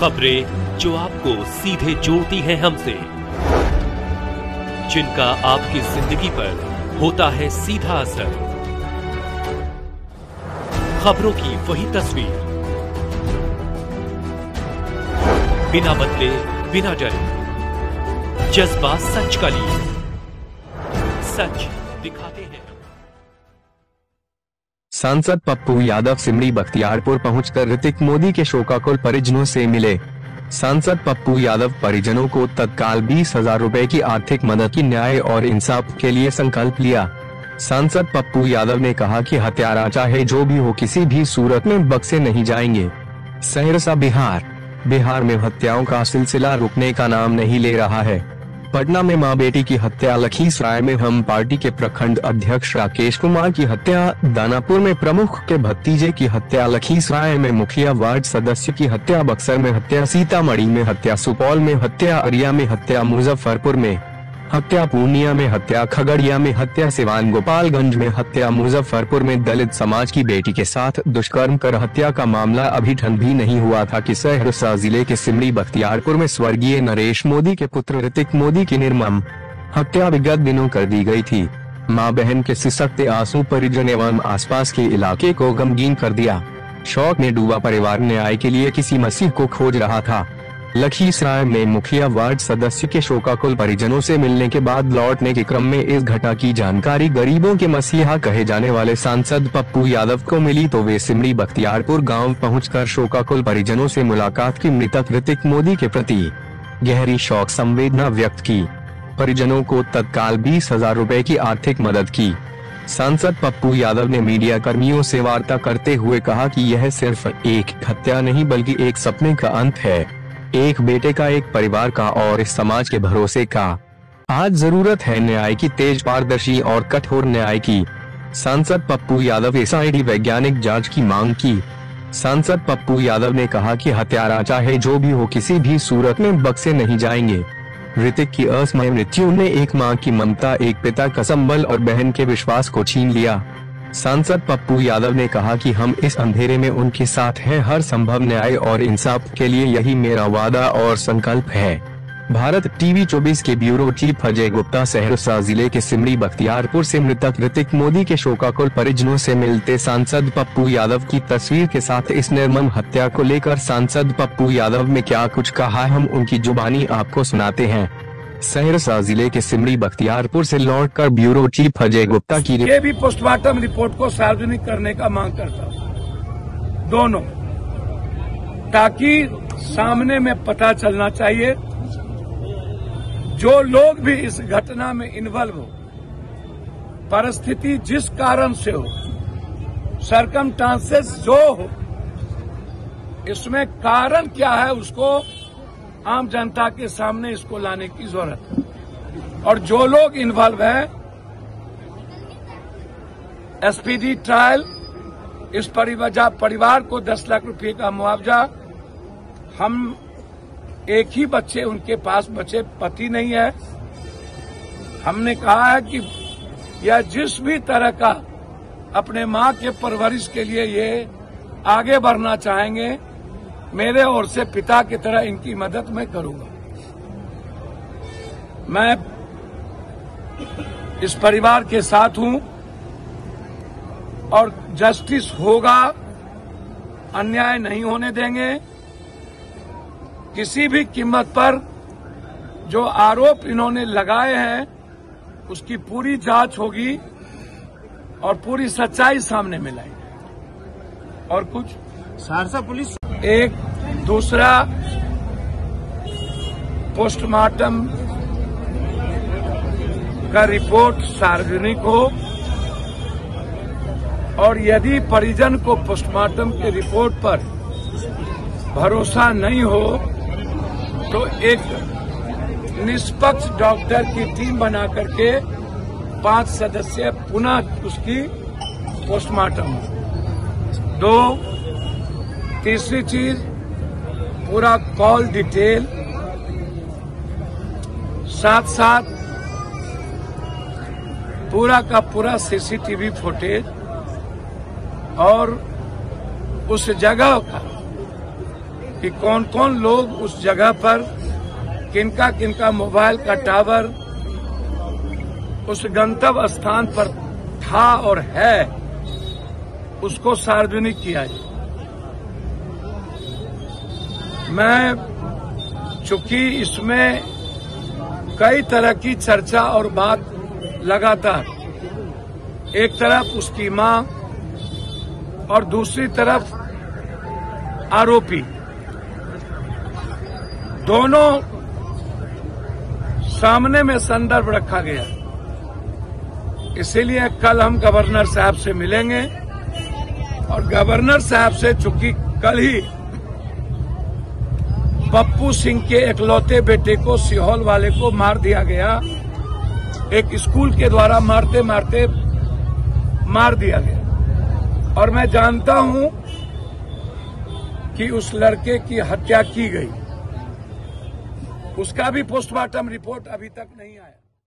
खबरें जो आपको सीधे जोड़ती हैं हमसे, जिनका आपकी जिंदगी पर होता है सीधा असर। खबरों की वही तस्वीर, बिना बदले बिना डरे, जज्बा सच का लिए, सच दिखाते हैं। सांसद पप्पू यादव सिमरी बख्तियारपुर पहुंचकर ऋतिक मोदी के शोकाकुल परिजनों से मिले। सांसद पप्पू यादव परिजनों को तत्काल 20,000 रुपए की आर्थिक मदद की न्याय और इंसाफ के लिए संकल्प लिया। सांसद पप्पू यादव ने कहा कि हत्यारा चाहे जो भी हो किसी भी सूरत में बख्शे नहीं जाएंगे। सहरसा बिहार में हत्याओं का सिलसिला रुकने का नाम नहीं ले रहा है। पटना में मां बेटी की हत्या, लखीसराय में हम पार्टी के प्रखंड अध्यक्ष राकेश कुमार की हत्या, दानापुर में प्रमुख के भतीजे की हत्या, लखीसराय में मुखिया वार्ड सदस्य की हत्या, बक्सर में हत्या, सीतामढ़ी में हत्या, सुपौल में हत्या, अरिया में हत्या, मुजफ्फरपुर में हत्या, पूर्णिया में हत्या, खगड़िया में हत्या, सिवान गोपालगंज में हत्या, मुजफ्फरपुर में दलित समाज की बेटी के साथ दुष्कर्म कर हत्या का मामला अभी ठंड भी नहीं हुआ था कि सहरसा जिले के सिमरी बख्तियारपुर में स्वर्गीय नरेश मोदी के पुत्र ऋतिक मोदी की निर्मम हत्या विगत दिनों कर दी गई थी। मां बहन के सिसकते आंसू परिजन एवं आसपास के इलाके को गमगीन कर दिया। शौक में डूबा परिवार न्याय के लिए किसी मसीह को खोज रहा था। लखीसराय में मुखिया वार्ड सदस्य के शोकाकुल परिजनों से मिलने के बाद लौटने के क्रम में इस घटना की जानकारी गरीबों के मसीहा कहे जाने वाले सांसद पप्पू यादव को मिली तो वे सिमरी बख्तियारपुर गांव पहुंचकर शोकाकुल परिजनों से मुलाकात की, मृतक ऋतिक मोदी के प्रति गहरी शोक संवेदना व्यक्त की, परिजनों को तत्काल 20,000 रुपए की आर्थिक मदद की। सांसद पप्पू यादव ने मीडिया कर्मियों से वार्ता करते हुए कहा कि यह सिर्फ एक हत्या नहीं बल्कि एक सपने का अंत है, एक बेटे का, एक परिवार का और इस समाज के भरोसे का। आज जरूरत है न्याय की, तेज, पारदर्शी और कठोर न्याय की। सांसद पप्पू यादव एसआईटी वैज्ञानिक जांच की मांग की। सांसद पप्पू यादव ने कहा कि हत्यारा चाहे जो भी हो किसी भी सूरत में बख्शे नहीं जाएंगे। ऋतिक की असमय मृत्यु ने एक मां की ममता, एक पिता का संबल और बहन के विश्वास को छीन लिया। सांसद पप्पू यादव ने कहा कि हम इस अंधेरे में उनके साथ हैं, हर संभव न्याय और इंसाफ के लिए यही मेरा वादा और संकल्प है। भारत टीवी 24 के ब्यूरो चीफ अजय गुप्ता सहरसा जिले के सिमरी बख्तियारपुर से मृतक ऋतिक मोदी के शोकाकुल परिजनों से मिलते सांसद पप्पू यादव की तस्वीर के साथ इस निर्मम हत्या को लेकर सांसद पप्पू यादव ने क्या कुछ कहा, हम उनकी जुबानी आपको सुनाते हैं। सहरसा जिले के सिमरी बख्तियारपुर से लौटकर ब्यूरो चीफ अजय गुप्ता की ये भी पोस्टमार्टम रिपोर्ट को सार्वजनिक करने का मांग करता हूं, दोनों, ताकि सामने में पता चलना चाहिए जो लोग भी इस घटना में इन्वॉल्व हो, परिस्थिति जिस कारण से हो, सर्कमस्टांसेस जो हो, इसमें कारण क्या है उसको आम जनता के सामने इसको लाने की जरूरत है। और जो लोग इन्वॉल्व हैं, एसपीडी ट्रायल, इस परिवार को 10 लाख रुपए का मुआवजा। हम एक ही बच्चे उनके पास बचे, पति नहीं है। हमने कहा है कि यह जिस भी तरह का अपने मां के परवरिश के लिए ये आगे बढ़ना चाहेंगे, मेरे ओर से पिता की तरह इनकी मदद मैं करूंगा। मैं इस परिवार के साथ हूं और जस्टिस होगा, अन्याय नहीं होने देंगे। किसी भी कीमत पर जो आरोप इन्होंने लगाए हैं उसकी पूरी जांच होगी और पूरी सच्चाई सामने में लाएगी। और कुछ सहरसा पुलिस एक दूसरा पोस्टमार्टम का रिपोर्ट सार्वजनिक हो और यदि परिजन को पोस्टमार्टम के रिपोर्ट पर भरोसा नहीं हो तो एक निष्पक्ष डॉक्टर की टीम बना करके 5 सदस्य पुनः उसकी पोस्टमार्टम हो। 2, तीसरी चीज, पूरा कॉल डिटेल, साथ साथ पूरा का पूरा सीसीटीवी फुटेज और उस जगह का कि कौन कौन लोग उस जगह पर किनका किनका मोबाइल का टावर उस गंतव्य स्थान पर था और है, उसको सार्वजनिक किया जाए। मैं चूंकि इसमें कई तरह की चर्चा और बात लगातार, एक तरफ उसकी मां और दूसरी तरफ आरोपी, दोनों सामने में संदर्भ रखा गया। इसीलिए कल हम गवर्नर साहब से मिलेंगे और गवर्नर साहब से, चूंकि कल ही पप्पू सिंह के इकलौते बेटे को, सीहोल वाले को मार दिया गया, एक स्कूल के द्वारा मारते मारते मार दिया गया, और मैं जानता हूं कि उस लड़के की हत्या की गई। उसका भी पोस्टमार्टम रिपोर्ट अभी तक नहीं आया।